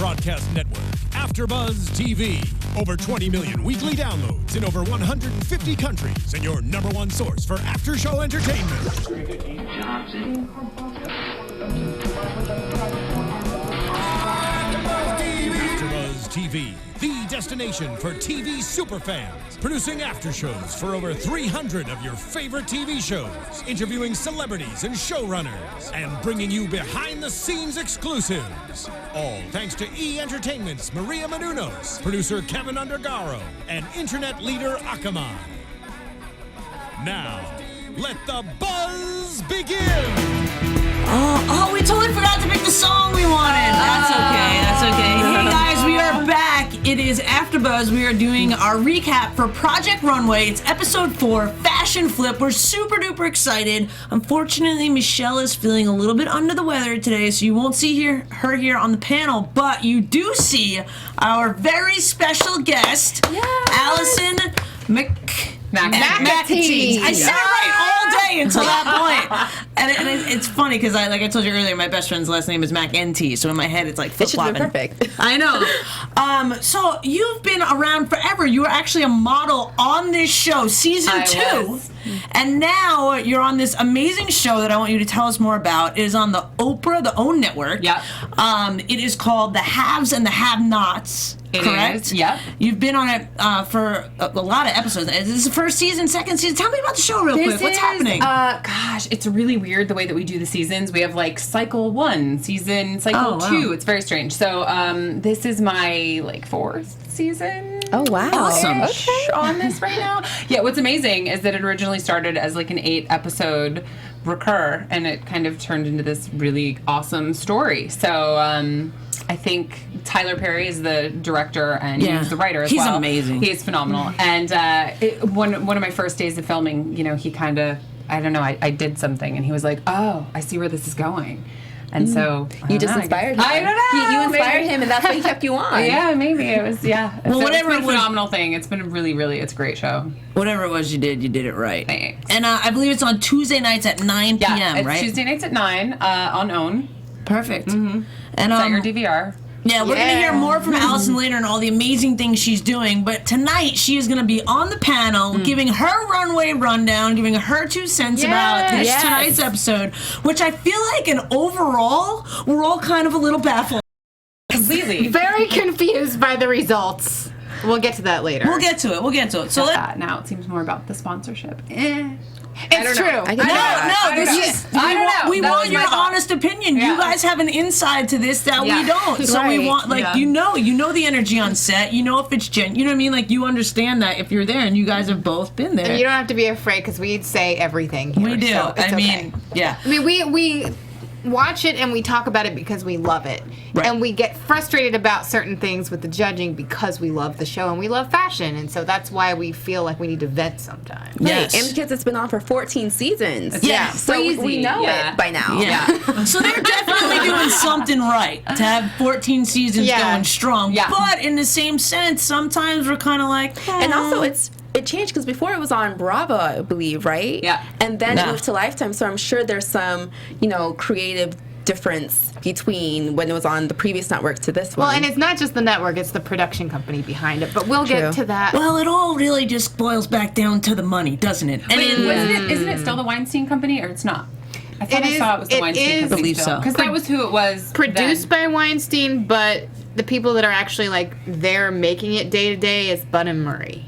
broadcast network, AFTERBUZZ TV. Over 20 million weekly downloads in over 150 countries, and your #1 source for after-show entertainment. AFTERBUZZ TV, the destination for TV superfans. Producing after-shows for over 300 of your favorite TV shows. Interviewing celebrities and showrunners. And bringing you behind-the-scenes exclusives. All thanks to E! Entertainment's Maria Menounos, producer Kevin Undergaro, and internet leader Akamai. Now, let the buzz begin! Oh, we totally forgot to pick the song we wanted. That's okay. Hey guys, we are back. It is AfterBuzz. We are doing our recap for Project Runway. It's episode 4, Fashion Flip. We're super duper excited. Unfortunately, Michelle is feeling a little bit under the weather today, so you won't see her here on the panel, but you do see our very special guest, Allison McAtee. I said it right all day until that point. And it's funny because like I told you earlier, my best friend's last name is McAtee, so in my head it's like flip-flopping. It should have been perfect. I know. So you've been around forever. You were actually a model on this show, season 2. And now you're on this amazing show that I want you to tell us more about. It is on the Oprah, the OWN network. Yep. It is called The Haves and the Have-Nots. Correct? Yep. You've been on it for a lot of episodes. Is this the first season, second season? Tell me about the show real quick. What's happening? Gosh, it's really weird the way that we do the seasons. We have like cycle 1, cycle 2. It's very strange. So this is my 4th season. Oh, wow. Awesome. On this right now. Yeah, what's amazing is that it originally started as like an 8-episode recur, and it kind of turned into this really awesome story. So I think Tyler Perry is the director, and he's the writer as well. He's amazing. He is phenomenal. And one of my first days of filming, he kind of, I don't know, I did something, and he was like, oh, I see where this is going. And so you just inspired him. I don't know. You inspired him, and that's why he kept you on. Yeah, maybe it was. Yeah. Well, so whatever it's been it a was, phenomenal thing. It's been really, it's a great show. Whatever it was you did it right. Thanks. And I believe it's on Tuesday nights at 9 p.m. Yeah, it's right? Tuesday nights at 9 on OWN. Perfect. Mm-hmm. And Set your DVR. Yeah, we're going to hear more from Allison later and all the amazing things she's doing. But tonight, she is going to be on the panel giving her runway rundown, giving her 2 cents about tonight's episode, which I feel like, in overall, we're all kind of a little baffled. Completely. Very confused by the results. We'll get to that later. We'll get to it. So now it seems more about the sponsorship. It's true. We want your honest opinion. Yeah. You guys have an inside to this that we don't. So we want, you know the energy on set. You know if it's genuine. You know what I mean? Like, you understand that if you're there, and you guys have both been there. And you don't have to be afraid, because we'd say everything here. We do. So it's okay. Yeah. I mean, we watch it and we talk about it because we love it. Right. And we get frustrated about certain things with the judging because we love the show and we love fashion. And so that's why we feel like we need to vet sometimes. Yes. And because it's been on for 14 seasons. Yeah. So we know it by now. Yeah. So they're definitely doing something right to have 14 seasons going strong. Yeah. But in the same sense, sometimes we're kind of like, And also it changed because before it was on Bravo, I believe, right? Yeah. And then it moved to Lifetime, so I'm sure there's some, creative difference between when it was on the previous network to this one. Well, and it's not just the network, it's the production company behind it. But we'll get to that. Well, it all really just boils back down to the money, doesn't it? And Isn't it still the Weinstein Company, or it's not? I thought I saw it was the Weinstein Company. I believe so. Because that was who it was. Produced by Weinstein, but the people that are actually they're making it day to day is Bud and Murray.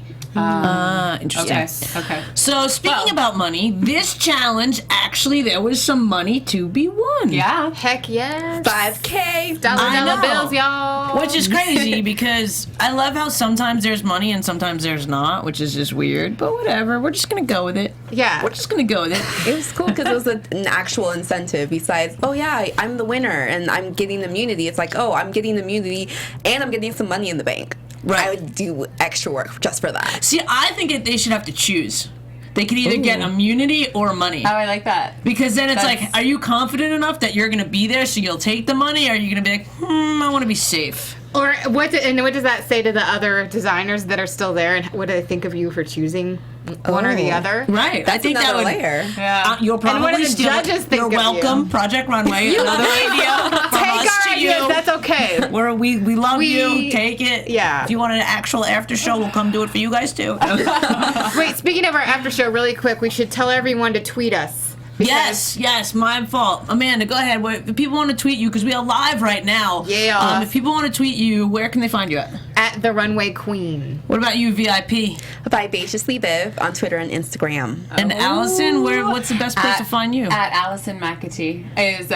Interesting. Okay. So speaking about money, this challenge, actually, there was some money to be won. Yeah. Heck yes. $5K. Dollar bills, y'all. Which is crazy because I love how sometimes there's money and sometimes there's not, which is just weird. But whatever, we're just going to go with it. Yeah. We're just going to go with it. It was cool because it was an actual incentive besides, I'm the winner and I'm getting immunity. It's like, I'm getting immunity and I'm getting some money in the bank. Right. I would do extra work just for that. See, I think they should have to choose. They could either get immunity or money. Oh, I like that. Because then it's like, are you confident enough that you're going to be there so you'll take the money? Or are you going to be like, I want to be safe? Or what does that say to the other designers that are still there, and what do they think of you for choosing one or the other. Right. That's I think another that would. layer. Yeah. You'll probably And what do the steal it. judges think You're of you? welcome, Project Runway. Another idea from Take us our to you. ideas. That's okay. We love We- you. Take it. Yeah. If you want an actual after show, we'll come do it for you guys too. Wait, speaking of our after show, really quick, we should tell everyone to tweet us. Yes, my fault. Amanda, go ahead. If people want to tweet you, because we are live right now. Yeah. If people want to tweet you, where can they find you at? At the Runway Queen. What about you, VIP? Vivaciously Viv on Twitter and Instagram. And Allison, what's the best place to find you? At Allison McAtee is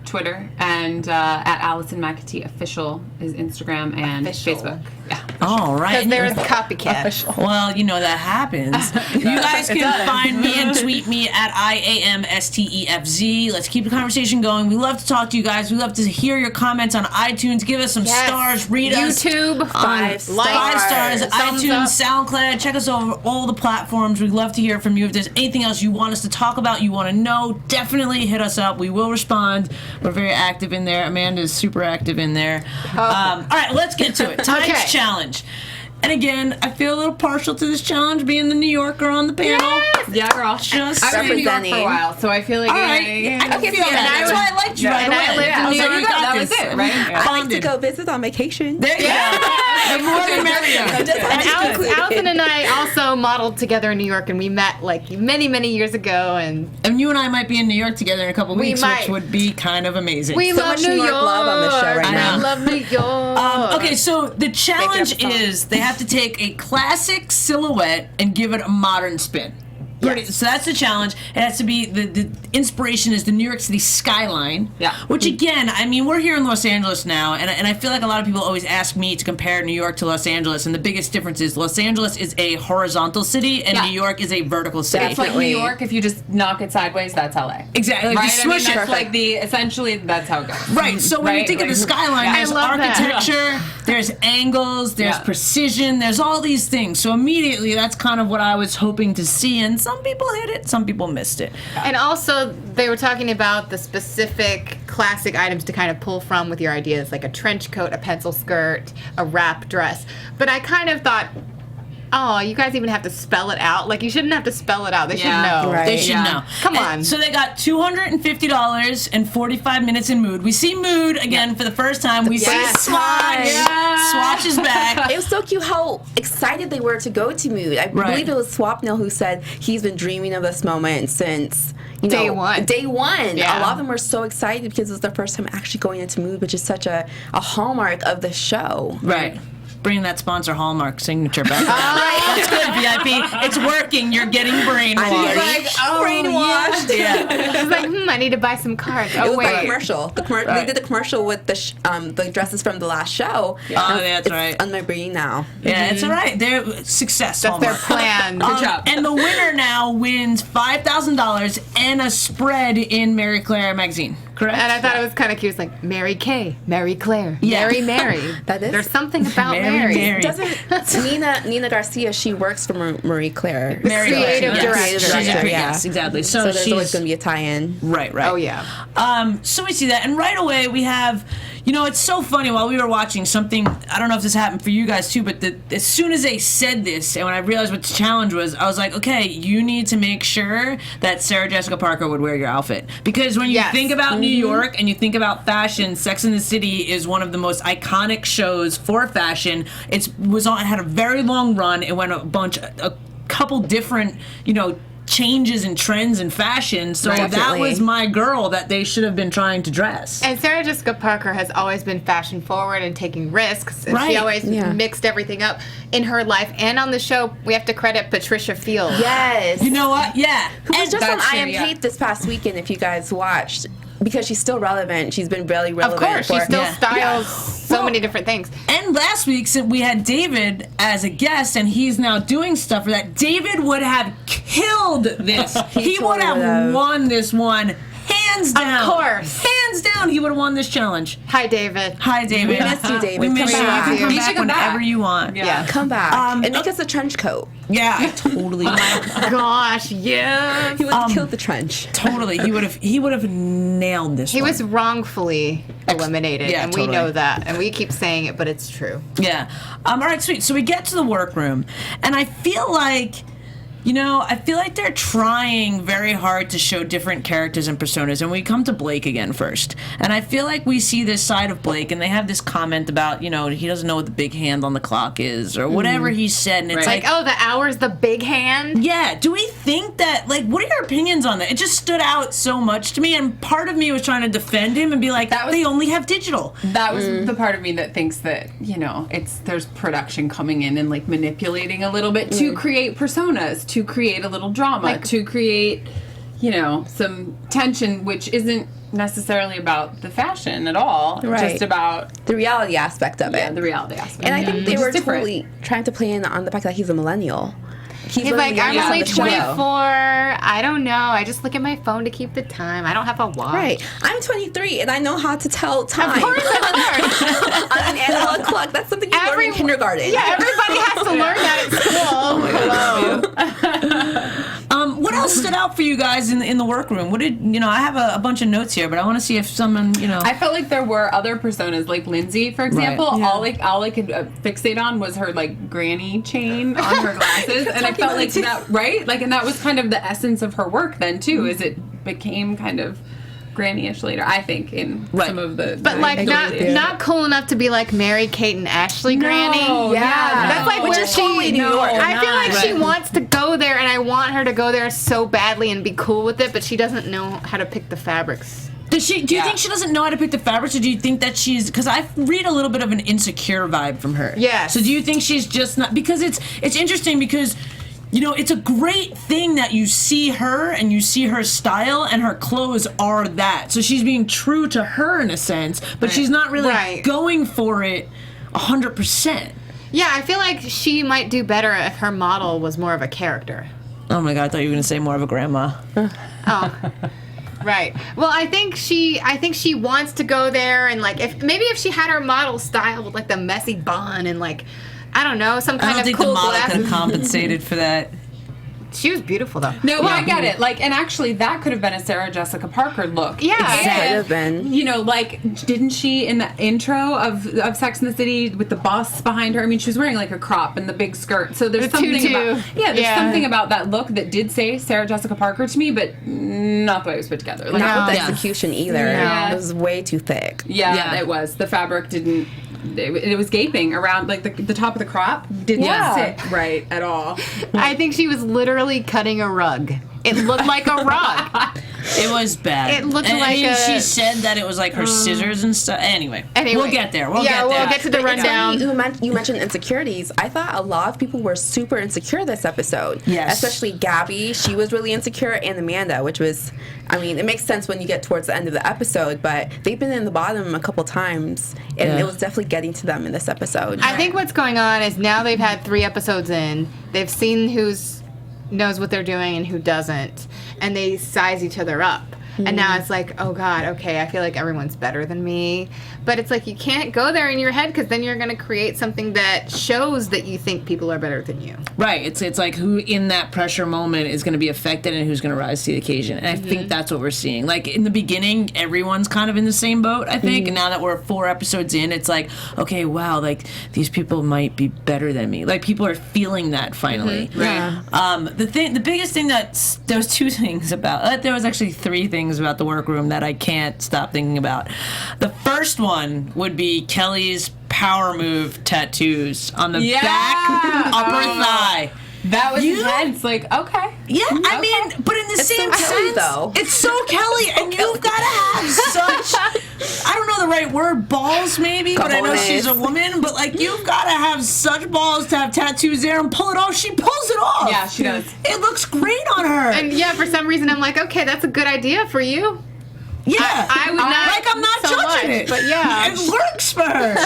Twitter, and at Allison McAtee Official is Instagram and Official. Facebook. Yeah. All right. Because there's copycat. Well, you know that happens. You guys can find me and tweet me at IAMSTEFZ. Let's keep the conversation going. We love to talk to you guys. We love to hear your comments on iTunes. Give us some stars. Read us. YouTube. Five Five stars. Thumbs iTunes, up. SoundCloud. Check us over all the platforms. We'd love to hear from you. If there's anything else you want us to talk about, you want to know, definitely hit us up. We will respond. We're very active in there. Amanda is super active in there. All right, let's get to it. Tonight's challenge. And again, I feel a little partial to this challenge, being the New Yorker on the panel. Yeah, girl. Just I've been in New York for representing. a while, so I feel like all right. I can feel that. That's why I liked you right and I away. lived in I was New like, York. you got That this. was it, right? Yeah. I like to go visit on vacation. There you go. The more the merrier. And Allison and I also modeled together in New York, and we met like many, many years ago. And And you and I might be in New York together in a couple weeks, might. which would be kind of amazing. we So love much New New York York. love on this show right I now. love New York. Okay, so the challenge up a song. is they have to take a classic silhouette and give it a modern spin. So that's the challenge. It has to be the inspiration is the New York City skyline. Yeah. Which again, I mean, we're here in Los Angeles now, and I feel like a lot of people always ask me to compare New York to Los Angeles, and the biggest difference is Los Angeles is a horizontal city, and Yeah. New York is a vertical city. It's like New Definitely. York. If you just knock it sideways, that's LA. Exactly. Like Right? the I mean, swish it. that's like essentially that's how it goes. Right, so when you Right? think of the Like- skyline, Yeah. there's I love that. architecture, there's angles, there's Yeah. precision, there's all these things. So immediately, that's kind of what I was hoping to see, and some people hit it, some people missed it. And also, they were talking about the specific classic items to kind of pull from with your ideas, like a trench coat, a pencil skirt, a wrap dress. But I kind of thought, oh, you guys even have to spell it out? Like, you shouldn't have to spell it out. They should Yeah. know. Right. They should Yeah. know. Come And on. so they got $250 and 45 minutes in Mood. We see Mood again for the first time. We Yes. see Swatch. Yeah. Swatch is back. It was so cute how excited they were to go to Mood. I Right. believe it was Swapnil who said he's been dreaming of this moment since Day one. Day one. Yeah. A lot of them were so excited because it was their first time actually going into Mood, which is such a hallmark of the show. Right. Bring that sponsor Hallmark signature back. That's good, VIP. It's working. You're getting brainwashed. I'm like, brainwashed. Yeah. I was like, I need to buy some cards. It Oh, was the wait. commercial. They did the commercial with the dresses from the last show. Oh, that's it's right. on my brain now. Yeah, it's all right. They're success. That's their Hallmark. plan. Good job. And the winner now wins $5,000 and a spread in Mary Claire magazine. Correct? And I thought it was kind of cute. It's like Mary Kay, Mary Claire, Yeah. Mary. That is- There's something about Mary. Mary. Doesn't Nina Garcia? She works for Marie Claire. Mary creative Claire. director. She's a Director, yeah. Yes, exactly. So there's she's always going to be a tie-in. right. Oh, yeah. So we see that, and right away we have, it's so funny. While we were watching something, I don't know if this happened for you guys too, but as soon as they said this, and when I realized what the challenge was, I was like, okay, you need to make sure that Sarah Jessica Parker would wear your outfit, because when you Yes. think about New York and you think about fashion, Sex and the City is one of the most iconic shows for fashion. It had a very long run. It went a couple different, changes and trends in fashion. So that Definitely. was my girl that they should have been trying to dress. And Sarah Jessica Parker has always been fashion forward and taking risks. And Right. She always Yeah. mixed everything up in her life. And on the show, we have to credit Patricia Fields. Yes. You know what? Yeah. Who was just on that's I true, Am yeah. Kate this past weekend, if you guys watched. Because she's still relevant. She's been really Of relevant. course, she still Yeah. styles so Well, many different things. And last week we had David as a guest, and he's now doing stuff for that. David would have killed this. He would totally have would've. won this one. Hands down. course. Hands down, he would have won this challenge. Hi, David. Hi, David. We missed you, David. We miss you. Come You back. can come He back should come whenever back. you want. Yeah. Come back. Um, and make us a trench coat. Yeah, I totally. Gosh, yes. He would have killed the trench. Totally. He would have nailed this He one. was wrongfully eliminated, yeah, and totally. we know that, and we keep saying it, but it's true. Yeah. All right, sweet. So we get to the workroom, and I feel like, You know, I feel like they're trying very hard to show different characters and personas, and we come to Blake again first. And I feel like we see this side of Blake, and they have this comment about, you know, he doesn't know what the big hand on the clock is, or whatever he said, and it's Like, oh, the hour's the big hand? yeah, do we think that, like, what are your opinions on that? It just stood out so much to me, and part of me was trying to defend him and be like, they only have digital. That was the part of me that thinks that, you know, there's production coming in and, like, manipulating a little bit to create personas, to create a little drama, to create, you know, some tension, which isn't necessarily about the fashion at all. Right. Just about the reality aspect of the it. reality aspect. And I think they Which were is different. totally trying to play in on the fact that he's a millennial. He's literally like, I'm young only on the show. 24. I don't know. I just look at my phone to keep the time. I don't have a watch. Right. I'm 23 and I know how to tell time. Of course I on an analog clock. That's something you learn in kindergarten. Yeah, everybody has to learn that at school. What else stood out for you guys in the workroom? What did, you know, I have a bunch of notes here, but I want to see if someone, you know. I felt like there were other personas, like Lindsay, for example. Right. Yeah. All I could fixate on was her, like, granny chain on her glasses, and I felt like that, right? Like, and that was kind of the essence of her work then too, is it became kind of granny-ish later, I think, in some of the. But like not cool enough to be like Mary Kate and Ashley Granny. That's like Which where is totally New York. I feel like she wants to go there, and I want her to go there so badly and be cool with it, but she doesn't know how to pick the fabrics. Do you think she doesn't know how to pick the fabrics, or do you think that she's, because I read a little bit of an insecure vibe from her. Yes. So do you think she's just not, because it's interesting because, you know, it's a great thing that you see her and you see her style and her clothes are that. So she's being true to her in a sense, but she's not really going for it 100%. Yeah, I feel like she might do better if her model was more of a character. Oh my God, I thought you were going to say more of a grandma. Oh. Right. Well, I think she wants to go there, and like if she had her model style with like the messy bun and like, I don't know, some kind of cool I don't think the model could glasses. have compensated for that. She was beautiful though. No, but I get it. Like, and actually, that could have been a Sarah Jessica Parker look. Yeah, Could have been. You know, like, didn't she in the intro of Sex and the City with the boss behind her? I mean, she was wearing like a crop and the big skirt. So there's The something tutu. about something about that look that did say Sarah Jessica Parker to me, but not the way it was put together. Like, Not with the Yeah. execution either. Yeah. It was way too thick. yeah, it was. The fabric didn't. It was gaping around, like the top of the crop didn't sit right at all. I think she was literally cutting a rug. It looked like a rug. It was bad. It looked and, like I mean, a- she said that it was like her scissors and stuff. Anyway, Anyway. we'll get there. We'll Yeah, get there. we'll get to the rundown. You mentioned insecurities. I thought a lot of people were super insecure this episode. Yes. Especially Gabby. She was really insecure, and Amanda, which was, I mean, it makes sense when you get towards the end of the episode, but they've been in the bottom a couple times, and Yeah. it was definitely getting to them in this episode. I think what's going on is now they've had 3 episodes in. They've seen who's knows what they're doing and who doesn't, and they size each other up. And now it's like, oh God, okay, I feel like everyone's better than me. But it's like you can't go there in your head, because then you're going to create something that shows that you think people are better than you. Right. It's like who in that pressure moment is going to be affected and who's going to rise to the occasion. And I think that's what we're seeing. Like in the beginning, everyone's kind of in the same boat, I think. And now that we're 4 episodes in, it's like, okay, wow, like these people might be better than me. Like people are feeling that finally. Right. The biggest thing there was 2 things about. There was actually 3 things about the workroom that I can't stop thinking about. The first one would be Kelly's power move tattoos on the back upper thigh. That was intense. Like, okay. Yeah, I mean, but in the same so Kelly, sense, though. it's so Kelly, and you've got to have such, I don't know the right word, balls maybe, but I know Cojones. she's a woman, but like you've got to have such balls to have tattoos there and pull it off. She pulls it off. Yeah, she does. It looks great on her. And yeah, for some reason I'm like, okay, that's a good idea for you. yeah, I would not. like I'm not so judging much, it, but yeah. it works for her.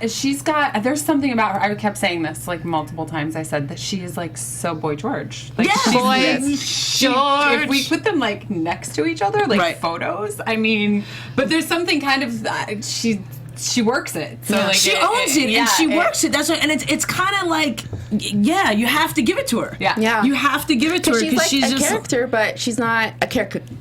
She's got, there's something about her. I kept saying this like multiple times. I said that she is like so Boy George. Like, Yeah. she's Boy George. If we put them like next to each other, like Right. photos, I mean, but there's something kind of, she works it. So like She owns it, yeah, and she works it. That's what, and it's kind of like, yeah, you have to give it to her. Yeah. Yeah. You have to give it to her She's because like she's a just character, but she's not a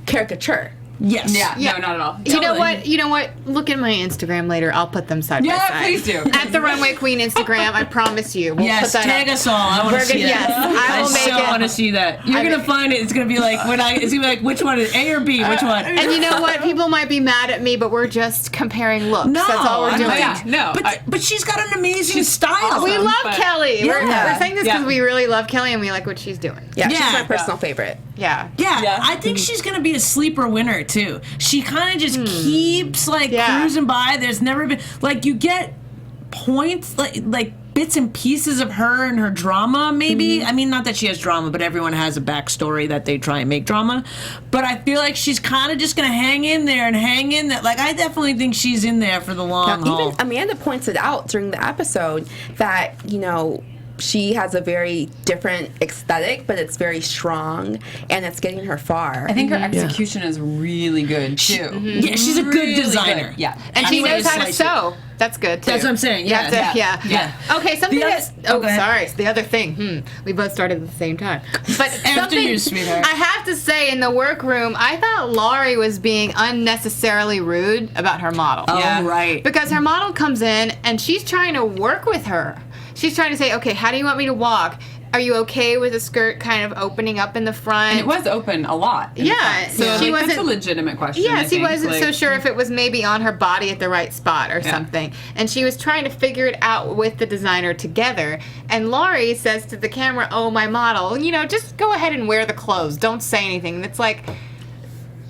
caricature. Yes. Yeah. No, not at all. You know Totally. what? You know what? Look at my Instagram later. I'll put them side by Yeah, side. please do. At the Runway Queen Instagram, I promise you. We'll Yes, put that tag up. us all. I want to We're see gonna- that. yes, I will make so it. want to see that. You're gonna find it. It's gonna be like it's gonna be like which one is A or B? Which one? And you know what? People might be mad at me, but we're just comparing looks. No, That's all we're I'm doing. not. Yeah, no. But she's got an amazing style. We love but- Kelly. Yeah. We're saying this because Yeah. we really love Kelly and we like what she's doing. Yeah, Yeah. she's my personal favorite. Yeah. Yeah, I think she's gonna be a sleeper winner too. She kind of just keeps like Yeah. cruising by. There's never been like you get points like bits and pieces of her and her drama. Maybe I mean not that she has drama, but everyone has a backstory that they try and make drama. But I feel like she's kind of just gonna hang in there and hang in there. Like I definitely think she's in there for the long Now, haul. even Amanda pointed out during the episode that, she has a very different aesthetic, but it's very strong, and it's getting her far. I think her execution is really good too. Yeah, she's a good Really designer. good. Yeah, And she knows how to Slice it. sew. That's good too. That's what I'm saying. You have to- Yeah. yeah. Okay, something The other- that's. oh, Oh, go ahead. sorry. The other thing. We both started at the same time. But After something you, sweetheart. I have to say, in the workroom, I thought Laurie was being unnecessarily rude about her model. Oh, Yeah. right. Because her model comes in and she's trying to work with her. She's trying to say, okay, how do you want me to walk? Are you okay with the skirt kind of opening up in the front? and it was open a lot. in the Yeah, front. so she like, that's wasn't- a legitimate question. I Yeah, she think. wasn't Like, so sure if it was maybe on her body at the right spot or something. And she was trying to figure it out with the designer together. And Laurie says to the camera, oh, my model, just go ahead and wear the clothes. Don't say anything. And it's like,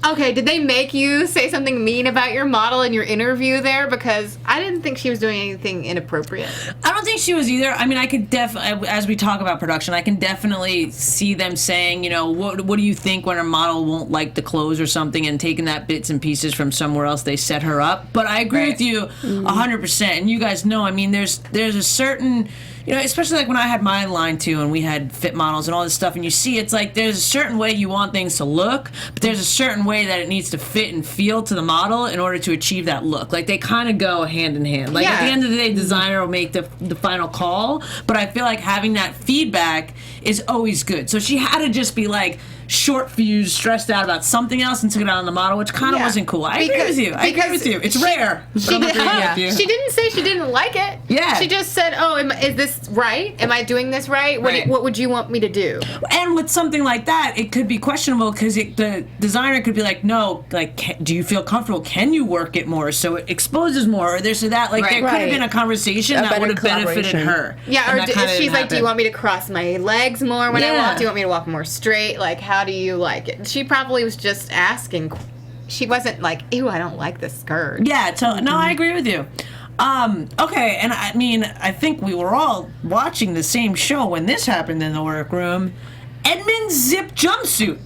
okay, did they make you say something mean about your model in your interview there? Because I didn't think she was doing anything inappropriate. I don't think she was either. I mean, I could definitely, as we talk about production, I can definitely see them saying, what do you think when a model won't like the clothes or something, and taking that bits and pieces from somewhere else, they set her up. But I agree Right. with you 100%. And you guys know, I mean, there's a certain, especially like when I had my line too, and we had fit models and all this stuff, and you see it's like there's a certain way you want things to look, but there's a certain way that it needs to fit and feel to the model in order to achieve that look. Like they kind of go hand in hand. Like at the Yeah. end of the day, designer will make the final call, but I feel like having that feedback is always good. So she had to just be like short fused, stressed out about something else, and took it out on the model, which kind of Yeah. wasn't cool. I agree with you. I agree because with you. It's rare. But She, I'm agreeing with you. she didn't say she didn't like it. Yeah. She just said, "Oh, is this right? Am I doing this right? Right. What would you want me to do?" And with something like that, it could be questionable because the designer could be like, no, like, do you feel comfortable? Can you work it more so it exposes more or this or that? Like, Right. there could have Right. been a conversation A that better would have benefited collaboration. her. Yeah, And or that kinda she's didn't like, "Do you happen. want me to cross my legs more when I Yeah. walk? Do you want me to walk more straight? Like, how do you like it?" She probably was just asking. She wasn't like, "Ew, I don't like this skirt." Yeah, no, I agree with you. Okay, and I mean, I think we were all watching the same show when this happened in the workroom. Edmund's zip jumpsuit.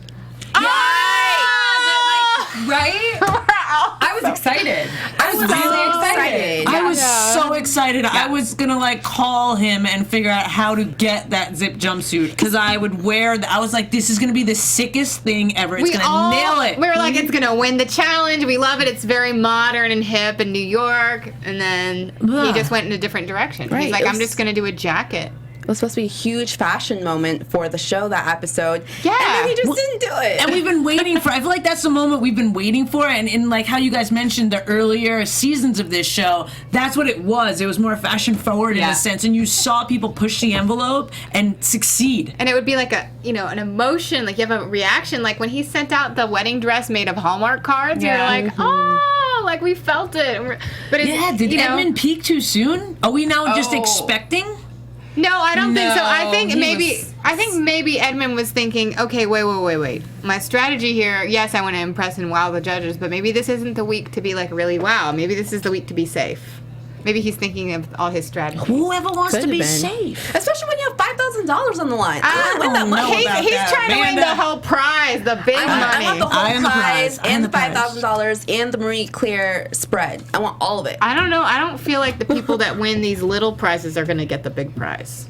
right? I was excited. I was really excited. I was so excited. I was gonna like call him and figure out how to get that zip jumpsuit because I would wear. I was like, this is gonna be the sickest thing ever. It's gonna nail it. We were like, "It's gonna win the challenge. We love it. It's very modern and hip in New York." And then he Ugh. just went in a different direction. Right, He's like, it "I'm was- just gonna do a jacket." It was supposed to be a huge fashion moment for the show that episode. Yeah. And then he just didn't do it. And we've been waiting for. I feel like that's the moment we've been waiting for. And in like how you guys mentioned the earlier seasons of this show, that's what it was. It was more fashion forward in Yeah. a sense, and you saw people push the envelope and succeed. And it would be like an emotion, like you have a reaction. Like when he sent out the wedding dress made of Hallmark cards, Yeah. you're like, "Oh, like we felt it." But it's, Yeah, did Edmund peak too soon? Are we now just Oh. expecting? No, I don't think so. I No, think he maybe was- I think maybe Edmund was thinking, "Okay, wait. My strategy here, yes, I want to impress and wow the judges, but maybe this isn't the week to be like really wow. Maybe this is the week to be safe." Maybe he's thinking of all his strategies. Whoever wants Could to be have been. safe. Especially when you have $5,000 on the line. I win that don't money. know He's about that, trying to win Amanda. the whole prize, the big money. I want the I whole am the prize. prize I am and the the prize. $5,000 and the Marie Claire spread. I want all of it. I don't know. I don't feel like the people that win these little prizes are going to get the big prize.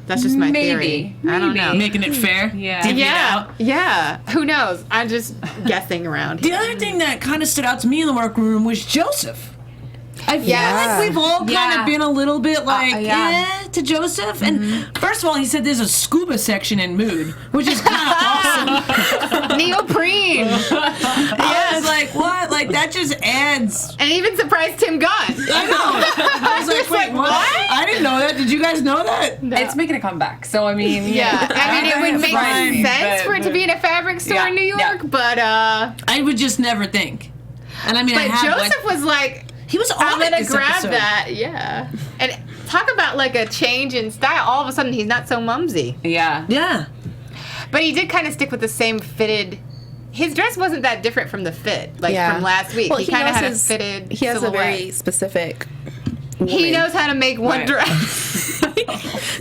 That's just my theory. I don't know. Making it fair. Yeah. Divvy it Yeah, out. yeah. Who knows? I'm just guessing around. The other thing that kind of stood out to me in the workroom was Joseph. I feel Yes. like we've all kind of been a little bit like, yeah. to Joseph. And first of all, he said there's a scuba section in Mood, which is kind of awesome. Neoprene. I was like, what? Like, that just adds. And even surprised Tim Gunn. I know. I was like, wait, what? I didn't know that. Did you guys know that? It's making a comeback, so I mean, Yeah, I mean, it would make Fine, sense but- for it to be in a fabric store in New York, but I would just never think. And I mean, I have, Joseph was like, he was on I'm it gonna this grab episode. that, yeah. And talk about like a change in style. All of a sudden, he's not so mumsy. Yeah. Yeah. But he did kind of stick with the same fitted. His dress wasn't that different from the fit, like from last week. Well, he kind of knows had a fitted. He has silhouette. a very specific. He knows how to make one Right. dress.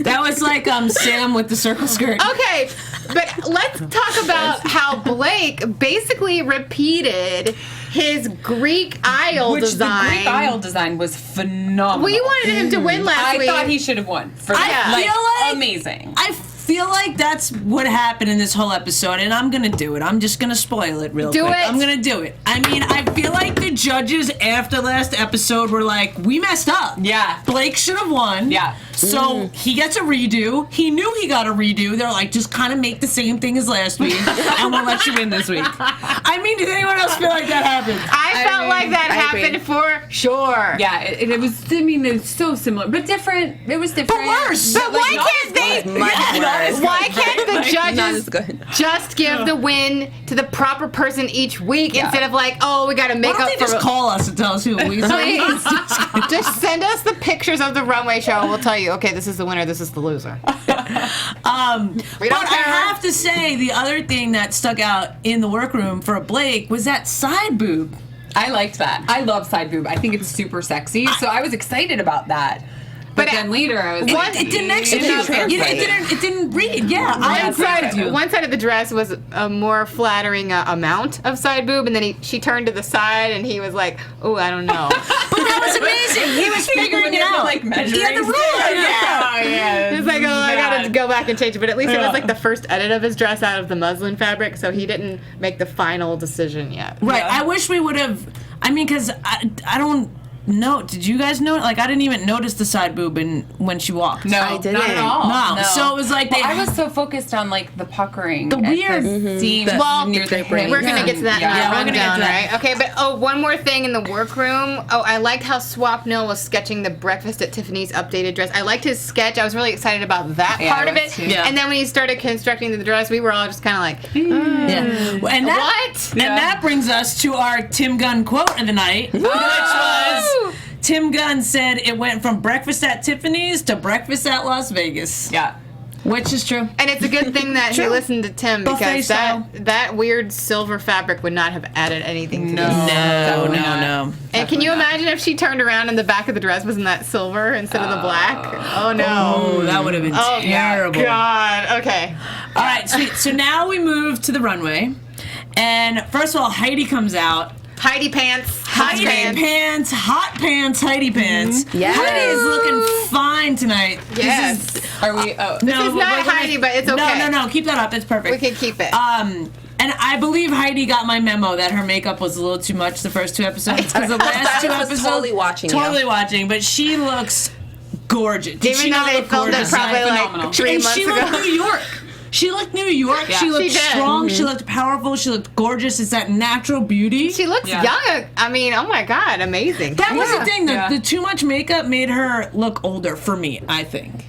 That was like Sam with the circle skirt. Okay, but let's talk about how Blake basically repeated his Greek aisle Which design. the Greek aisle design was phenomenal. We wanted him to win last I week. thought he should have won. For I that. feel like amazing. I feel like that's what happened in this whole episode, and I'm gonna do it. I'm just gonna spoil it real Do quick. it. I'm gonna do it. I mean, I feel like the judges after last episode were like, we messed up. Yeah. Blake should have won. Yeah. So he gets a redo. He knew he got a redo. They're like, just kind of make the same thing as last week, and we'll let you win this week. I mean, did anyone else feel like that happened? I felt mean, like that I happened agree. for sure. Yeah, it was. I mean, it's so similar, but different. It was different. But worse. But why not can't as they? good. Much Yeah, worse. Why can't the Not judges as good. just give the win to the proper person each week instead of like, oh, we got to Why make don't up they for just call us and tell us who we Please. Just send us the pictures of the runway show. We'll tell you, okay, this is the winner, this is the loser. But don't I care. have to say, the other thing that stuck out in the workroom for Blake was that side boob. I liked that. I love side boob. I think it's super sexy. So I was excited about that. But But then later I was like, It didn't execute. didn't translate. It didn't read. Yeah, I agree with you. One side of the dress was a more flattering amount of side boob, and then she turned to the side, and he was like, "Oh, I don't know." But that was amazing. He was figuring it out. like measuring. He had the ruler. Yeah. Oh, yeah. It's like, oh, I gotta God. go back and change it. But at least it was like the first edit of his dress out of the muslin fabric, so he didn't make the final decision yet. Right. Yeah. I wish we would have. I mean, because I don't know. Did you guys know? Like, I didn't even notice the side boob when she walked. No, I didn't. not at all. No. So it was like Well, they- I was so focused on like the puckering, The at weird- the seams Well, near the hip. We're gonna get to that Yeah. in Yeah, our we're gonna get to rundown, that. right? Okay, but one more thing in the workroom. Oh, I liked how Swapnil was sketching the Breakfast at Tiffany's updated dress. I liked his sketch. I was really excited about that Yeah, part I of was it. too. Yeah. And then when he started constructing the dress, we were all just kind of like, Yeah. And that, What? And that brings us to our Tim Gunn quote of the night, which was Tim Gunn said it went from breakfast at Tiffany's to breakfast at Las Vegas. Yeah. Which is true. And it's a good thing that he True. listened to Tim Buffet because style. that weird silver fabric would not have added anything to No. this. No. And can you imagine if she turned around and the back of the dress was in that silver instead of the black? Oh no. Oh, that would have been Oh terrible. God. Okay. All right, sweet. So now we move to the runway. And first of all, Heidi comes out. Heidi pants. Heidi pants, hot pants, Heidi pants. Yes. Heidi is looking fine tonight. Yes. This is, Are we? Oh, no, is not Heidi, but it's okay. No, keep that up. It's perfect. We can keep it. And I believe Heidi got my memo that her makeup was a little too much the first two episodes. Because the last two I was episodes, totally watching you. Totally watching, but she looks gorgeous. Did Even she though not they look filmed it gorgeous? probably Phenomenal. like 3 And months she ago. looked New York. She looked New York. Yeah. She looked She did. strong. She looked powerful. She looked gorgeous. It's that natural beauty. She looks Yeah. young. I mean, oh my God, amazing. That was the thing. Yeah. The too much makeup made her look older for me, I think.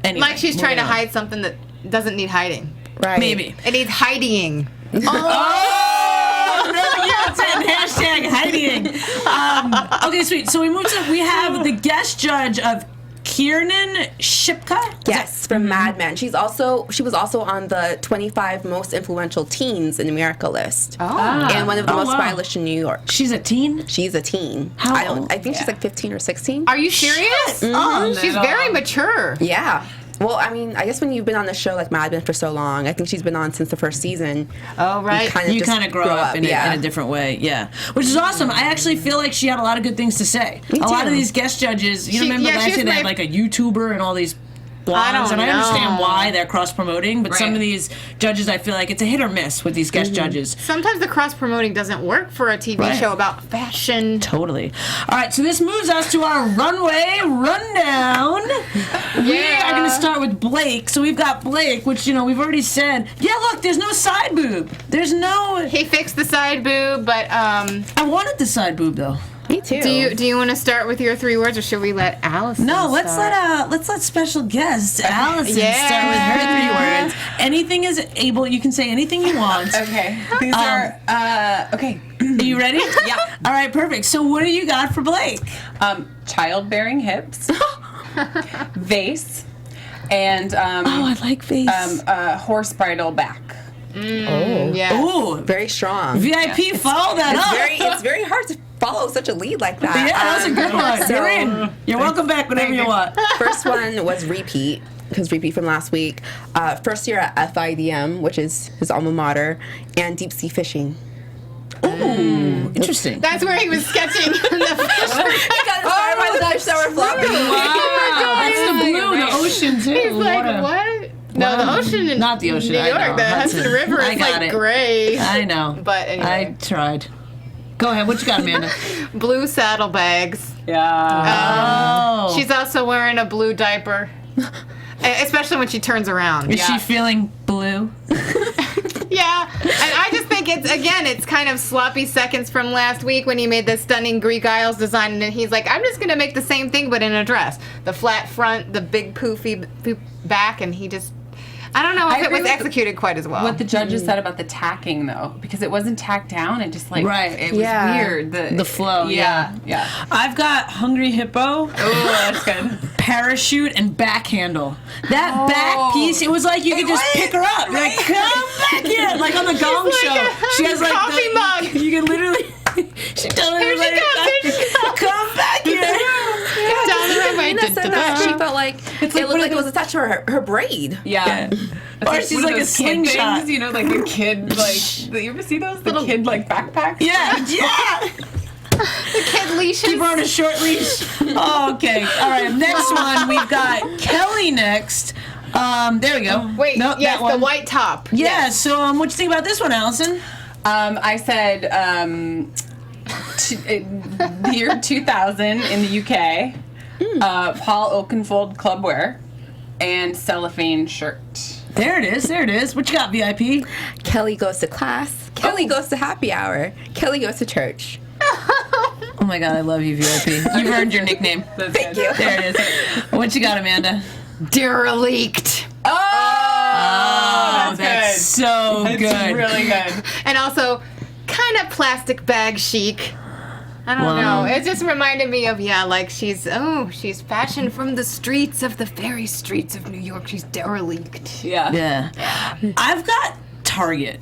Anyway, Like she's trying to moving on. hide something that doesn't need hiding. Right. Maybe. It needs hiding. Oh, no, yeah, it's it. Hashtag hiding. Okay, sweet. So we have the guest judge of Kiernan Shipka. Yes, from Mad Men. She was also on the 25 most influential teens in America list. And one of the most wow. stylish in New York. She's a teen. She's a teen. How I old? think she's like 15 or 16. Are you serious? Oh, She's very mature. Yeah. Well, I mean, I guess when you've been on the show like Mad Men for so long, I think she's been on since the first season. Oh, right. You kind of grow up in yeah. a different way, yeah. Which is awesome. I actually feel like she had a lot of good things to say. Me A lot too. of these guest judges, you She- remember yeah, last she was year they had my- like a YouTuber and all these blondes, I don't and I understand know. why they're cross-promoting, but some Right. of these judges, I feel like it's a hit or miss with these guest judges. Sometimes the cross promoting doesn't work for a TV Right. show about fashion. Totally. All right, so this moves us to our runway rundown. We are going to start with Blake. So we've got Blake, which, we've already said. Yeah, look, there's no side boob. There's no... He fixed the side boob, but I wanted the side boob, though. Me too. do you want to start with your 3 words, or should we let Allison? No, let's start? let special guest Allison Yeah. start with her 3 words. Anything is able. You can say anything you want. Okay. These are okay. Are you ready? Yeah. All right, perfect. So what do you got for Blake? Childbearing hips, vase, and I like face. horse bridle back. Yeah. Ooh, Very strong. VIP, follow that up. It's very hard to follow such a lead like that. Yeah, that was a good one. So- You're in. You're welcome back whenever you want. First one was Repeat, because Repeat from last week. First year at FIDM, which is his alma mater, and deep sea fishing. Ooh, interesting. That's where he was sketching the fish. He got inspired by the fish that were flopping. Wow, that's the blue, the ocean too. He's like, Water. what? No, the ocean in Not the ocean, New I York, know. the Hudson River I is got like it. gray. I know. But anyway. I tried. Go ahead. What you got, Amanda? Blue saddlebags. Yeah. Oh. She's also wearing a blue diaper. Especially when she turns around. Is she feeling blue? Yeah, and I just think it's kind of sloppy seconds from last week when he made the stunning Greek Isles design, and then he's like, I'm just gonna make the same thing but in a dress. The flat front, the big poofy back, and he just, I don't know if I it agree was with executed quite as well. What the judges said about the tacking, though, because it wasn't tacked down. It just Right. It was Yeah. weird. The flow, Yeah. I've got Hungry Hippo, Oh, that's good. parachute, and back handle. That back piece, it was like you could just pick her up. Like, come back here. Like on the Gong like Show. a She has like coffee the, mug. You can literally, she totally Here she like, comes, here she comes. come back here. Down the runway. Nina said that she felt like it looked like it was attached to her braid. Yeah. Or It's she's one of like a those kid slingshot. things, like a kid, you ever see those? The kid, backpacks? Yeah, yeah. Kid leashes. Keep her on a short leash. Oh, okay. All right. Next one, we've got Kelly next. There we go. Wait, Nope, yes, that one. the white top. Yeah. So, what you think about this one, Allison? I said the year 2000 in the UK, Paul Oakenfold clubwear, and cellophane shirt. There it is. There it is. What you got, VIP? Kelly goes to class. Kelly goes to happy hour. Kelly goes to church. Oh my God, I love you, VIP. You've earned your nickname. Thank you. There it is. What you got, Amanda? Derelict. Oh, that's good. so It's good. really good. And also, kind of plastic bag chic. I don't Wow. know. It just reminded me of, she's fashioned from the streets of the very streets of New York. She's derelict. Yeah. Yeah. I've got Target.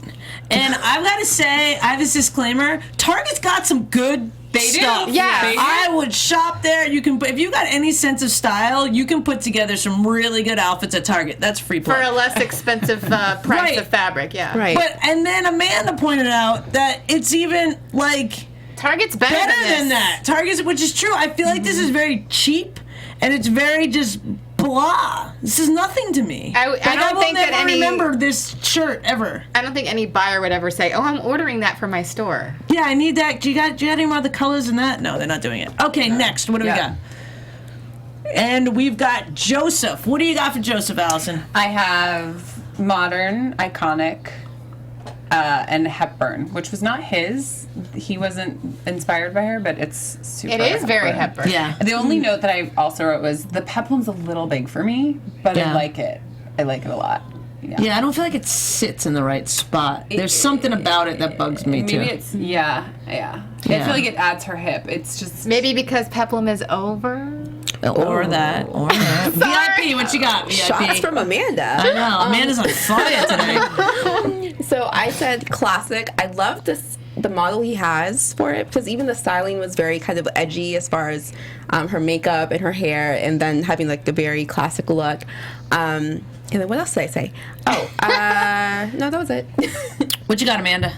And I've got to say, I have this disclaimer. Target's got some good stuff. Yeah. They do. I would shop there. You can, if you got any sense of style, you can put together some really good outfits at Target. That's free plug. For a less expensive price Right. of fabric, yeah. Right. And then Amanda pointed out that it's even like Target's better than that. Target's, which is true. I feel like this is very cheap, and it's very just blah. This is nothing to me. I Like, don't will think that never any- remember this shirt ever. I don't think any buyer would ever say, "Oh, I'm ordering that for my store." Yeah, I need that. Do you got any more of the colors in that? No, they're not doing it. Okay, next. What do we Yeah. got? And we've got Joseph. What do you got for Joseph, Allison? I have modern, iconic, and Hepburn, which was not his. He wasn't inspired by her, but it's super. It is very Hepburn. Yeah. The only note that I also wrote was the peplum's a little big for me, but Yeah. I like it. I like it a lot. Yeah, I don't feel like it sits in the right spot. There's something about it that bugs me too. Maybe it's I Yeah. feel like it adds her hip. It's just Maybe because peplum is over. or that. VIP, what you got? VIP. Shots from Amanda. I know. Amanda's on fire today. So I said classic. I love the model he has for it, because even the styling was very kind of edgy as far as her makeup and her hair, and then having like the very classic look. And then what else did I say? Oh, no, that was it. What you got, Amanda?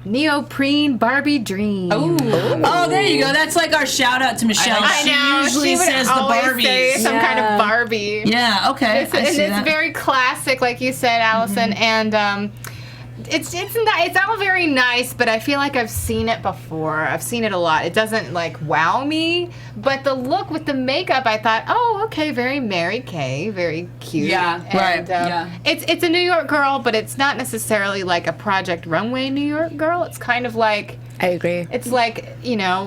neoprene Barbie dream. Oh, there you go. That's like our shout out to Michelle. I know. She usually would says the always say Barbies. some kind of Barbie. Yeah, okay. And it's very classic, like you said, Allison, and it's all very nice, but I feel like I've seen it before. I've seen it a lot. It doesn't like wow me, but the look with the makeup, I thought, oh, okay, very Mary Kay, very cute. Yeah, and, right. It's a New York girl, but it's not necessarily like a Project Runway New York girl. It's kind of like I agree. it's like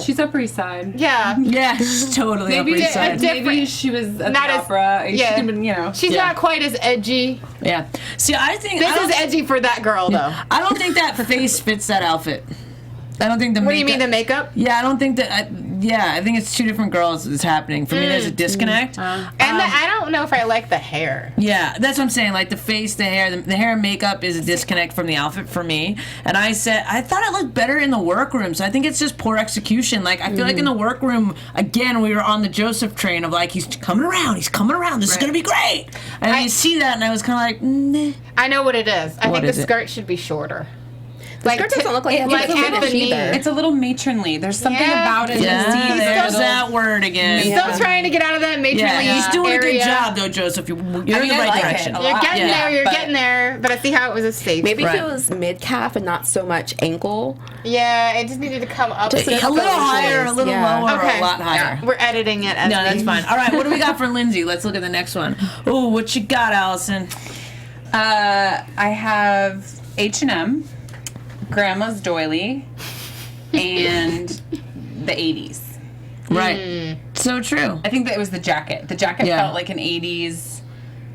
She's Upper East Side. yeah. Yeah, she's totally Maybe, Upper East Side. maybe she was at Not the as- opera. She yeah. could have been, She's not quite as edgy. Yeah. See, I think This is edgy for that girl, though. I don't think that face fits that outfit. I don't think the What do makeup. you mean, the makeup? Yeah, I don't think that. I think it's two different girls that's happening. For me, there's a disconnect. And I don't know if I like the hair. Yeah, that's what I'm saying. Like the face, the hair, the hair and makeup is a disconnect from the outfit for me. And I thought it looked better in the workroom. So I think it's just poor execution. Like I feel like in the workroom, again, we were on the Joseph train of like he's coming around. This is gonna be great. And then you see that, and I was kind of like, nah. I know what it is. I What think is the it? skirt should be shorter. The skirt doesn't look like it like doesn't at fit the it knee. either. It's a little matronly. There's something Yeah. about it. Yeah, That's there's still- that word again. Still trying to get out of that matronly Yeah, he's doing a good area. job though, Joseph. You're in the I right like it direction. a You're lot. getting Yeah, there. You're but- getting there. But I see how it was a stage. Maybe if Right. it was mid calf and not so much ankle. Yeah, it just needed to come up. Just A little higher, a little Yeah. lower, Okay. or a lot higher. We're editing it. As No, we- that's fine. All right, what do we got for Lindsay? Let's look at the next one. Oh, what you got, Allison? I have H&M, Grandma's Doily, and the 80s. Right. So true. I think that it was the jacket. The jacket Yeah. felt like an 80s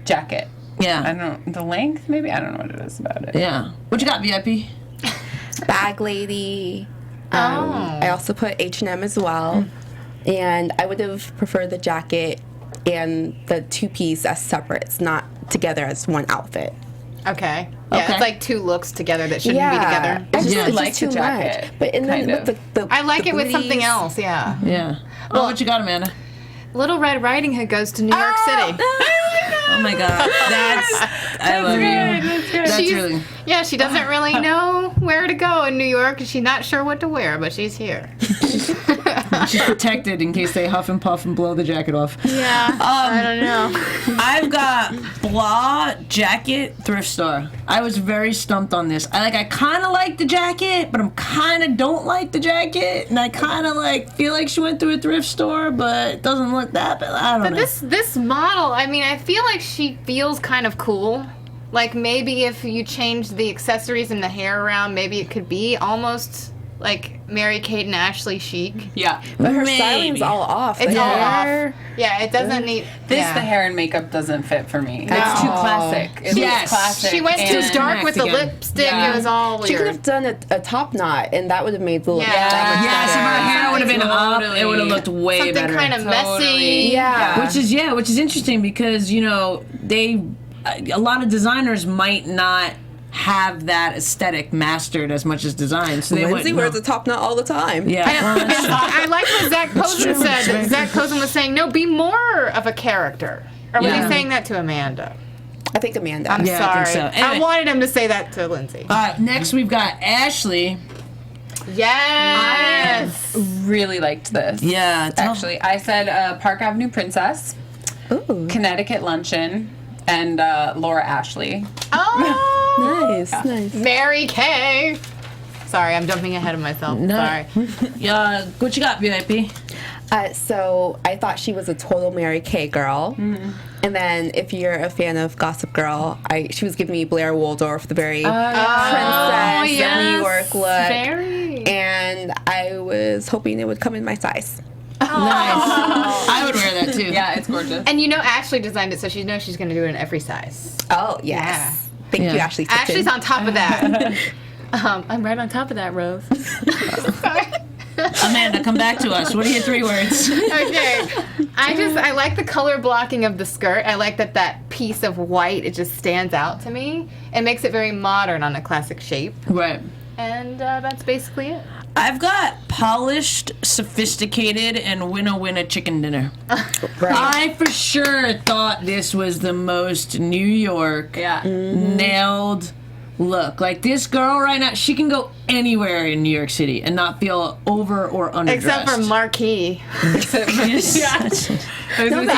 jacket. I Yeah. don't know. The length, maybe? I don't know what it is about it. Yeah. What you got, VIP? Bag lady. Oh. I also put H&M as well. And I would have preferred the jacket and the two-piece as separate. It's not together as one outfit. Okay. Yeah, Okay. it's like two looks together that shouldn't be together. I just Yeah. it's like just the too jacket, much. But and then kind with of. the I like the it with something booties- else. Yeah. Yeah. Oh, what you got, Amanda? Little Red Riding Hood goes to New York City. Oh my God. I love you. That's She's- really. Yeah, she doesn't really know where to go in New York. She's not sure what to wear, but she's here. She's protected in case they huff and puff and blow the jacket off. Yeah. I don't know. I've got blah jacket thrift store. I was very stumped on this. I kind of like the jacket, but I'm kind of don't like the jacket, and I kind of feel like she went through a thrift store, but it doesn't look that bad. I don't know. This model, I mean, I feel like she feels kind of cool. Like maybe if you change the accessories and the hair around, maybe it could be almost like Mary Kate and Ashley chic. Yeah. But her Maybe. styling's all off. It's The all hair- off. Yeah, it doesn't need The yeah. hair and makeup doesn't fit for me. It's Oh. too classic. It Yes. looks classic. She went too and- dark with the again. lipstick. Yeah. It was all weird. She could have done a top knot, and that would have made the look Yeah. that much Yes, if better. her hair would have been up, it would have looked way something better. kind of messy. Totally. Yeah. Which is interesting because a lot of designers might not have that aesthetic mastered as much as design. So they Lindsay wouldn't wears know. a top knot all the time. Yeah. I know. I like what Zach Posen true, said. it's true. Zach Posen was saying, no, be more of a character. Or was Yeah. he saying that to Amanda? I think Amanda. I'm Yeah, I sorry. think so. Anyway. I wanted him to say that to Lindsay. Next we've got Ashley. Yes. Really liked this. Yeah, Actually, I said Park Avenue Princess, Ooh, Connecticut Luncheon, and Laura Ashley. Oh. nice. Mary Kay. Sorry, I'm jumping ahead of myself. No. Sorry. What you got, VIP? So I thought she was a total Mary Kay girl. Mm-hmm. And then if you're a fan of Gossip Girl, she was giving me Blair Waldorf, the very princess yes. New York look. Very. And I was hoping it would come in my size. Nice. I would wear that too. Yeah, it's gorgeous. And Ashley designed it, so she knows she's going to do it in every size. Oh, yes. Thank you, Ashley. Tipton. Ashley's on top of that. I'm right on top of that, Rose. Amanda, come back to us. What are your 3 words? Okay. I like the color blocking of the skirt. I like that piece of white, it just stands out to me. It makes it very modern on a classic shape. Right. And that's basically it. I've got polished, sophisticated, and winner chicken dinner. Right. I for sure thought this was the most New York, nailed, look. Like this girl right now, she can go anywhere in New York City and not feel over or underdressed. Except for Marquee.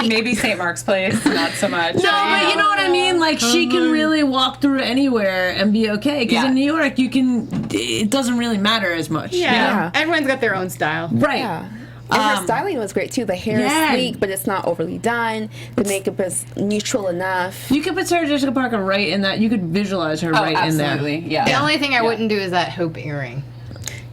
Maybe St. Mark's Place, not so much. No, but you know what I mean? Like, she can really walk through anywhere and be okay. Because in New York, it doesn't really matter as much. Yeah. Everyone's got their own style. Right. Yeah. And her styling was great too. The hair is sleek, but it's not overly done. The makeup is neutral enough. You could put Sarah Jessica Parker right in that. You could visualize her right in there. Absolutely, yeah. The only thing I wouldn't do is that hoop earring.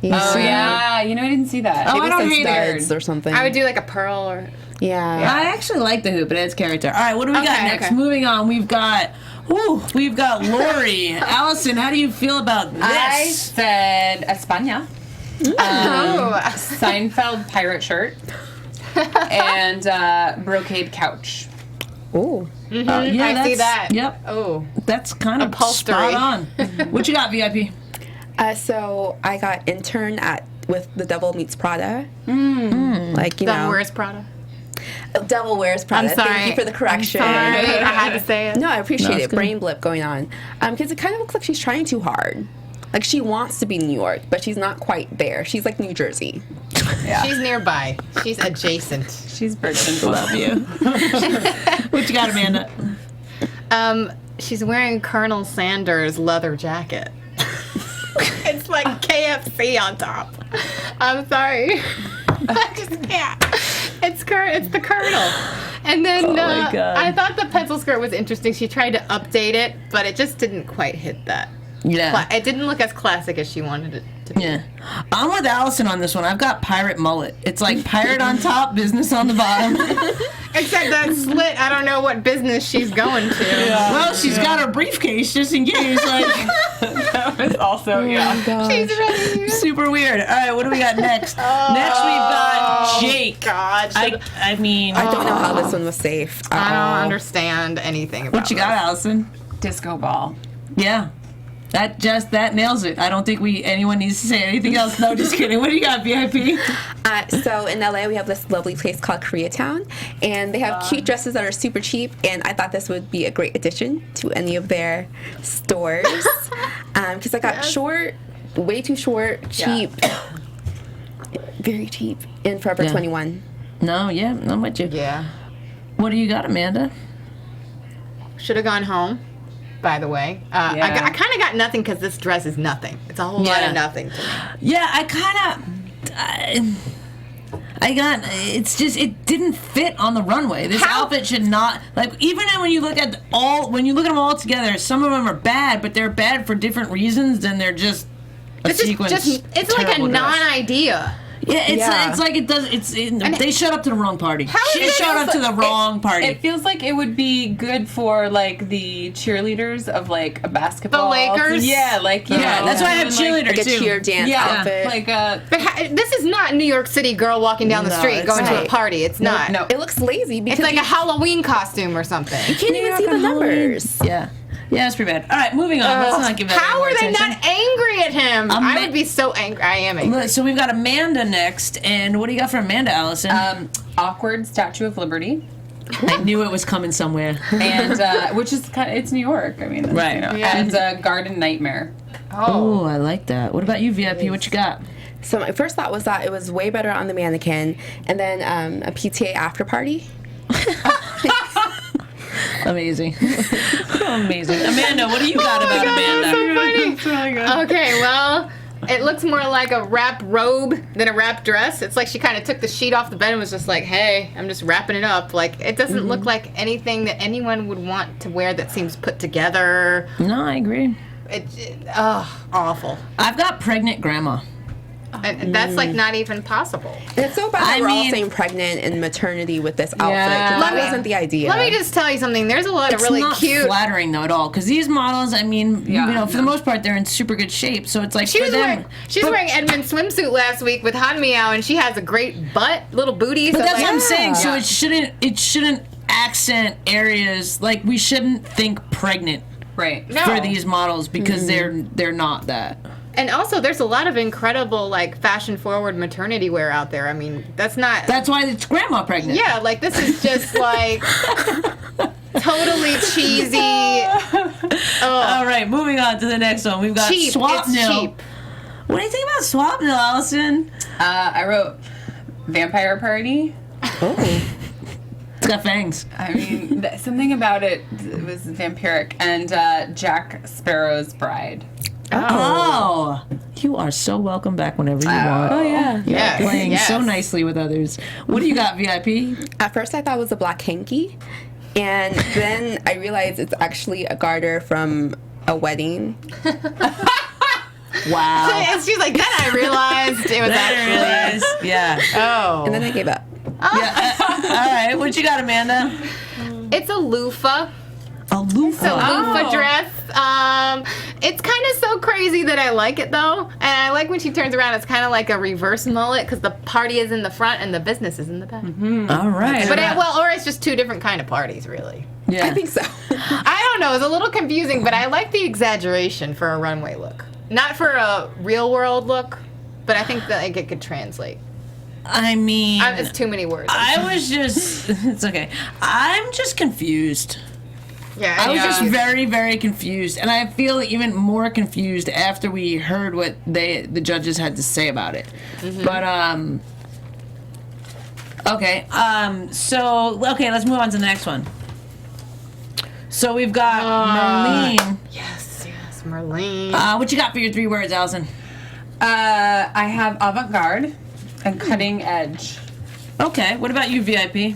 Yeah. Oh, yeah. You know, I didn't see that. Oh, I don't hate studs or something. I would do like a pearl or... Yeah. I actually like the hoop. It adds character. All right, what do we got next? Okay. Moving on, we've got Lori. Allison, how do you feel about this? I said España. Seinfeld pirate shirt. And brocade couch. Ooh. I see that. Yep. Oh. That's kind of Upholstery. spot on. What you got, VIP? So I got intern with The Devil Meets Prada. Like, you Devil know. Wears Prada. Devil Wears Prada. I'm sorry. Thank you for the correction. Sorry. I had to say it. No, I appreciate it's it. good. Brain blip going on. Because it kind of looks like she's trying too hard. Like, she wants to be New York, but she's not quite there. She's like New Jersey. She's nearby. She's adjacent. She's Bridgerton. Love you. What you got, Amanda? She's wearing Colonel Sanders' leather jacket. It's like KFC on top. I'm sorry. I just can't. It's the Colonel. And then my God. I thought the pencil skirt was interesting. She tried to update it, but it just didn't quite hit that. Yeah. It didn't look as classic as she wanted it to be. Yeah. I'm with Allison on this one. I've got pirate mullet. It's like pirate on top, business on the bottom. Except that slit, I don't know what business she's going to. Well, she's got her briefcase just in case. Like, That was also, She's ready. super weird. All right, what do we got next? Next, we've got Jake. God. I mean, I don't know how this one was safe. I don't understand anything about what you got, this. Allison? disco ball. Yeah. That nails it. I don't think anyone needs to say anything else. No, just kidding. What do you got, VIP? So in LA, we have this lovely place called Koreatown, and they have cute dresses that are super cheap, and I thought this would be a great addition to any of their stores. Because I got short, way too short, cheap, very cheap, in Forever 21. No, yeah, I'm with you. Yeah. What do you got, Amanda? Should have gone home, by the way. I kind of got nothing because this dress is nothing. It's a whole lot of nothing to me. Yeah, it didn't fit on the runway. This outfit should not, like, even when you look at them all together, some of them are bad, but they're bad for different reasons than they're just a sequence. It's like a terrible dress. non-idea. Yeah, it's like it does. They showed up to the wrong party. She showed up to the wrong party. It feels like it would be good for like the cheerleaders of like a basketball. The Lakers? Yeah, like you know, that's why I have cheerleader Like a too. cheer dance outfit. like But this is not New York City girl walking down the No, street it's going to not. a party. It's not. no. It looks lazy because It's like you a Halloween costume or something. can't even see the numbers. Yeah, it's pretty bad. All right, moving on. Let's not give that How any more are they attention. not angry at him? I would be so angry. I am angry. Look, so we've got Amanda next, and what do you got for Amanda, Allison? awkward Statue of Liberty, I knew it was coming somewhere. and which is it's New York. I mean, that's, Right. You know, Yeah. and Garden Nightmare. Oh, I like that. What about you, VIP? What you got? So my first thought was that it was way better on the mannequin, and then a PTA after party. Amazing. Amazing. Amanda, what do you got about Amanda? Okay, well, it looks more like a wrap robe than a wrap dress. It's like she kind of took the sheet off the bed and was just like, hey, I'm just wrapping it up. Like, it doesn't look like anything that anyone would want to wear that seems put together. No, I agree. Awful. I've got pregnant grandma. And that's like not even possible. And it's so bad that we're all saying pregnant and maternity with this outfit. 'Cause that wasn't the idea. Let me just tell you something. There's a lot of really not cute. flattering though at all, because these models, I mean, for the most part, they're in super good shape. So it's like She for was them. wearing Edmund's swimsuit last week with Han Meow, and she has a great butt, little booty. But so that's like, what I'm saying. So Yeah. it shouldn't accent areas, like we shouldn't think pregnant Right. No. for these models because they're not that. And also, there's a lot of incredible, like, fashion-forward maternity wear out there. I mean, that's not... That's why it's grandma pregnant. Yeah, like, this is just, like... totally cheesy. All right, moving on to the next one. We've got Cheap. Swap It's Nil. cheap. What do you think about Swap Nil, Allison? I wrote Vampire Party. Oh. It's got fangs. I mean, something about it was vampiric. And Jack Sparrow's Bride. Oh. You are so welcome back whenever you want. Oh, yeah. Yes, Playing yes. so nicely with others. What do you got, VIP? At first, I thought it was a black hanky. And then I realized it's actually a garter from a wedding. Wow. And she's like, then I realized it was There it is. Yeah. Oh. And then I gave up. Yeah. All right. What you got, Amanda? It's a loofah. A loofah. A loofah dress. It's kind of so crazy that I like it though, and I like when she turns around. It's kind of like a reverse mullet because the party is in the front and the business is in the back. All right. But or it's just two different kind of parties, really. yeah. I think so. I don't know. It's a little confusing, but I like the exaggeration for a runway look, not for a real world look. But I think that it could translate. I mean, It's too many words. I was just. It's okay. I'm just confused. Yeah, I was just very, very confused, and I feel even more confused after we heard what the judges had to say about it. But okay, let's move on to the next one. So we've got Marlene. Yes, Marlene. What you got for your 3 words, Allison? I have avant-garde and cutting edge. Okay. What about you, VIP?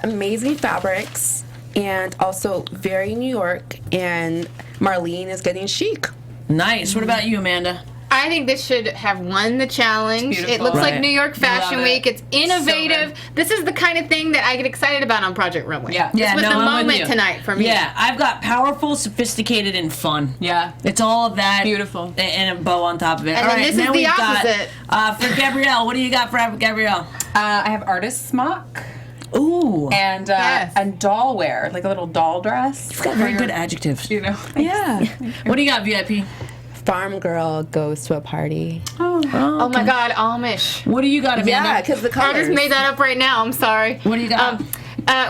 Amazing fabrics. And also very New York. And Marlene is getting chic. Nice. What about you, Amanda? I think this should have won the challenge. It's It looks Right. like New York Fashion Love it. Week. It's innovative. So this is the kind of thing that I get excited about on Project Runway. Yeah. This was the I'm with moment you. tonight for me. Yeah, I've got powerful, sophisticated, and fun. Yeah. It's all of that. Beautiful. And a bow on top of it. And all then right, this is now the we've opposite. Got, for Gabrielle, what do you got for Gabrielle? I have artist smock Ooh. and Yes. and doll wear, like a little doll dress. You've got very good adjectives. You know. Yeah. What do you got, VIP? Farm girl goes to a party. Oh my God, Amish. What do you got, Amanda? Yeah, because the I colors. just made that up right now. I'm sorry. What do you got?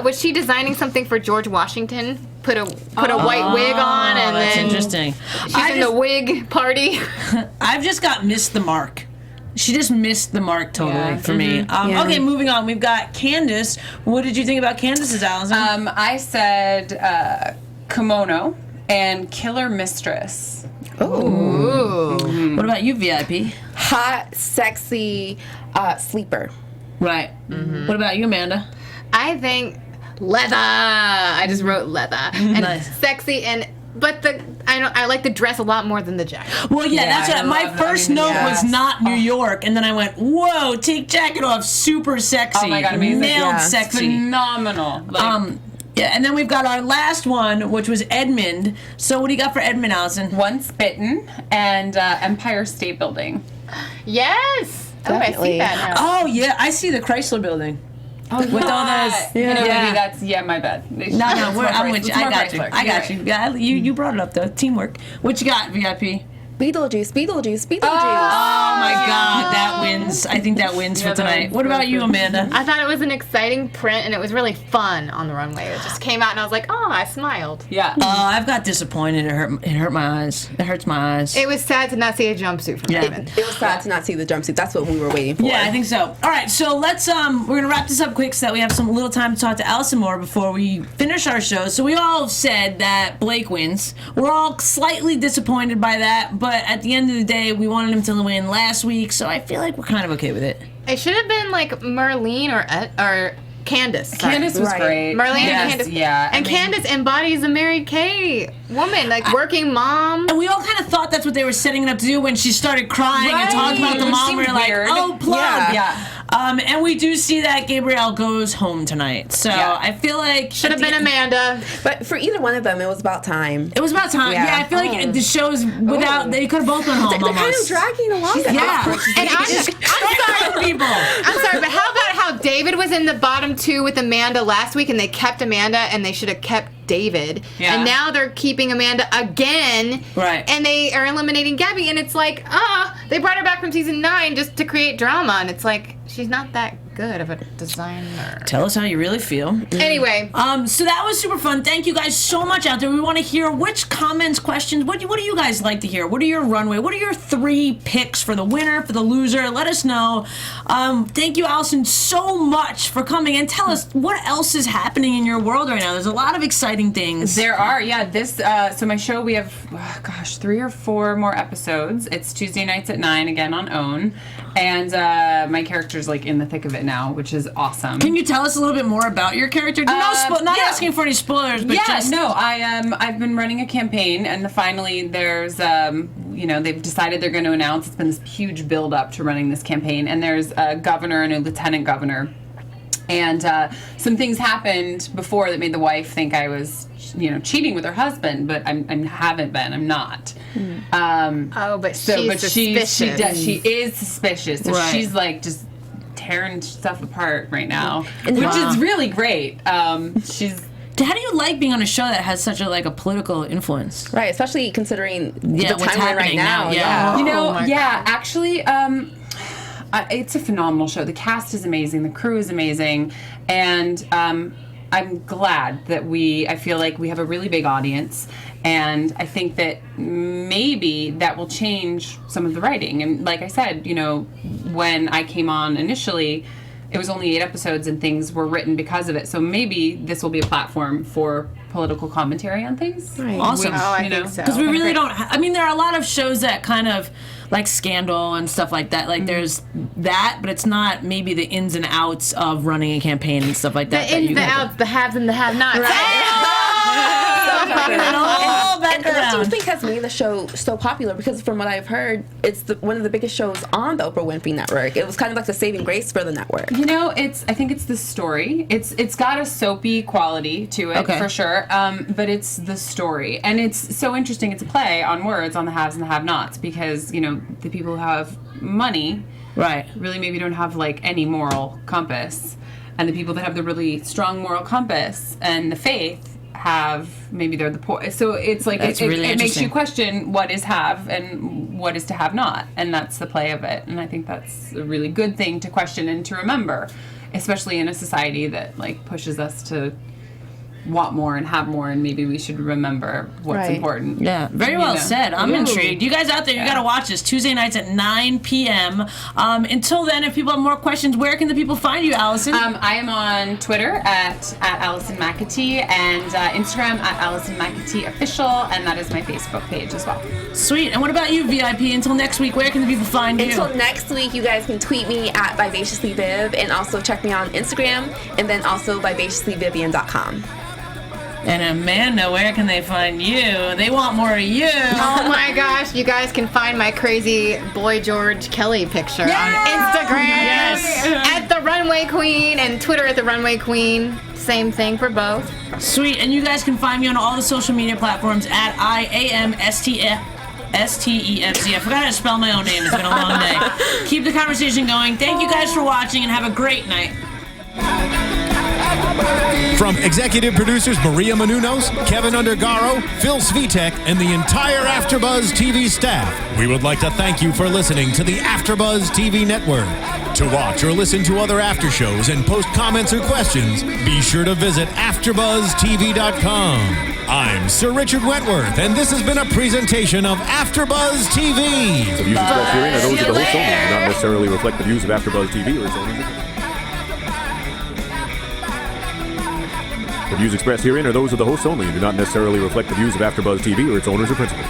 Was she designing something for George Washington? Put a white wig on, and that's then interesting. she's in the wig party. I've just got missed the mark. She just missed the mark totally Yeah. for me. Yeah. Okay, moving on. We've got Candace. What did you think about Candace's, Allison? I said kimono and killer mistress. Ooh. What about you, VIP? Hot, sexy sleeper. Right. What about you, Amanda? I think leather. I just wrote leather and Nice. sexy but I like the dress a lot more than the jacket. Well, yeah, that's I what my love- first I mean, note yes. was not New York, and then I went, "Whoa, take jacket off, super sexy." Oh my God, amazing. Nailed Yeah. sexy. Phenomenal. Like, Yeah, and then we've got our last one, which was Edmund. So what do you got for Edmund, Allison? Once Bitten and Empire State Building. Yes. Oh, I see Definitely. that now. Oh yeah, I see the Chrysler Building. Oh, with all those, You know, yeah. maybe that's my bad. No, I'm with you. I got you. I got you. Yeah, you brought it up though. Teamwork. What you got, VIP? Beetlejuice, Beetlejuice, Beetlejuice. Oh my God, that wins. I think that wins for that tonight. wins. What about you, Amanda? I thought it was an exciting print, and it was really fun on the runway. It just came out, and I was like, oh, I smiled. Yeah. I've got disappointed. It hurt my eyes. It hurts my eyes. It was sad to not see a jumpsuit from Yeah. Edmund. It was sad to not see the jumpsuit. That's what we were waiting for. Yeah, I think so. All right, so let's we're gonna wrap this up quick so that we have some little time to talk to Allison more before we finish our show. So we all said that Blake wins. We're all slightly disappointed by that, but at the end of the day, we wanted him to win last week, so I feel like we're kind of okay with it. It should have been like Marlene or Candace. Sorry. Candace was Right. great. Marlene Yes, and Candace. Yeah. And Candace embodies a Mary Kay woman, like working mom. And we all kind of thought that's what they were setting it up to do when she started crying and Right. talking about the Which mom. We were seemed like, weird. oh, plug. Yeah. And we do see that Gabrielle goes home tonight. So Yeah. I feel like Should have been Amanda. But for either one of them, it was about time. It was about time. Yeah, Yeah. I feel like the shows without they could have both gone home They're kind of almost. dragging along. Yeah. And I'm sorry, people. I'm sorry, but how about how David was in the bottom two with Amanda last week, and they kept Amanda, and they should have kept David. Yeah. And now they're keeping Amanda again. Right. And they are eliminating Gabby. And it's like, they brought her back from season 9 just to create drama. And it's like, she's not that good of a designer. Tell us how you really feel. Anyway. So that was super fun. Thank you guys so much out there. We want to hear which comments, questions, what do you guys like to hear? What are your runway? What are your 3 picks for the winner, for the loser? Let us know. Thank you, Allison, so much for coming and tell us what else is happening in your world right now. There's a lot of exciting things. There are, yeah. So my show, we have, 3 or 4 more episodes. It's Tuesday nights at 9, again on OWN. And my character's like in the thick of it now, which is awesome. Can you tell us a little bit more about your character? Not asking for any spoilers, but I've been running a campaign, and finally there's they've decided they're going to announce. It's been this huge build up to running this campaign, and there's a governor and a lieutenant governor, and some things happened before that made the wife think I was cheating with her husband, but I haven't been. I'm not. But suspicious. She is suspicious. So Right. she's like just tearing stuff apart right now, which is really great. How do you like being on a show that has such a political influence? Right, especially considering the what's timeline right happening now. now. Actually, it's a phenomenal show. The cast is amazing. The crew is amazing. And I'm glad that I feel like we have a really big audience. And I think that maybe that will change some of the writing. And like I said, when I came on initially, it was only 8 episodes and things were written because of it. So maybe this will be a platform for political commentary on things. Right. Awesome. I think so. Because we really don't. There are a lot of shows that kind of like Scandal and stuff like that. Like there's that, but it's not maybe the ins and outs of running a campaign and stuff like that. The ins, the outs, the haves and the have-nots. And that's what I think has made the show so popular, because from what I've heard, it's one of the biggest shows on the Oprah Winfrey Network. It was kind of like the saving grace for the network. I think it's the story. It's got a soapy quality to it, for sure. But it's the story, and it's so interesting. It's a play on words on the haves and the have-nots, because the people who have money, right, really maybe don't have any moral compass, and the people that have the really strong moral compass and the faith maybe they're the poor. So it's like it makes you question what is have and what is to have not, and that's the play of it. And I think that's a really good thing to question and to remember, especially in a society that pushes us to want more and have more, and maybe we should remember what's important. Yeah, very well said. I'm intrigued. You guys out there, you got to watch this Tuesday nights at 9 p.m. Until then, if people have more questions, where can the people find you, Allison? I am on Twitter at Allison McAtee, and Instagram at Allison McAtee Official, and that is my Facebook page as well. Sweet. And what about you, VIP? Until next week, where can the people find you? Until next week, you guys can tweet me at VivaciouslyViv, and also check me on Instagram, and then also VivaciouslyVivian.com. And Amanda, where can they find you? They want more of you. Oh my gosh, you guys can find my crazy Boy George Kelly picture on Instagram. Yes. At The Runway Queen, and Twitter at The Runway Queen. Same thing for both. Sweet. And you guys can find me on all the social media platforms at IAMSTEFZ. I forgot how to spell my own name. It's been a long day. Keep the conversation going. Thank you guys for watching, and have a great night. From executive producers Maria Menounos, Kevin Undergaro, Phil Svitek, and the entire AfterBuzz TV staff, we would like to thank you for listening to the AfterBuzz TV network. To watch or listen to other after shows and post comments or questions, be sure to visit AfterBuzzTV.com. I'm Sir Richard Wentworth, and this has been a presentation of AfterBuzz TV. The views expressed herein are those of the host only, do not necessarily reflect the views of AfterBuzz TV or its owners. The views expressed herein are those of the hosts only and do not necessarily reflect the views of AfterBuzz TV or its owners or principals.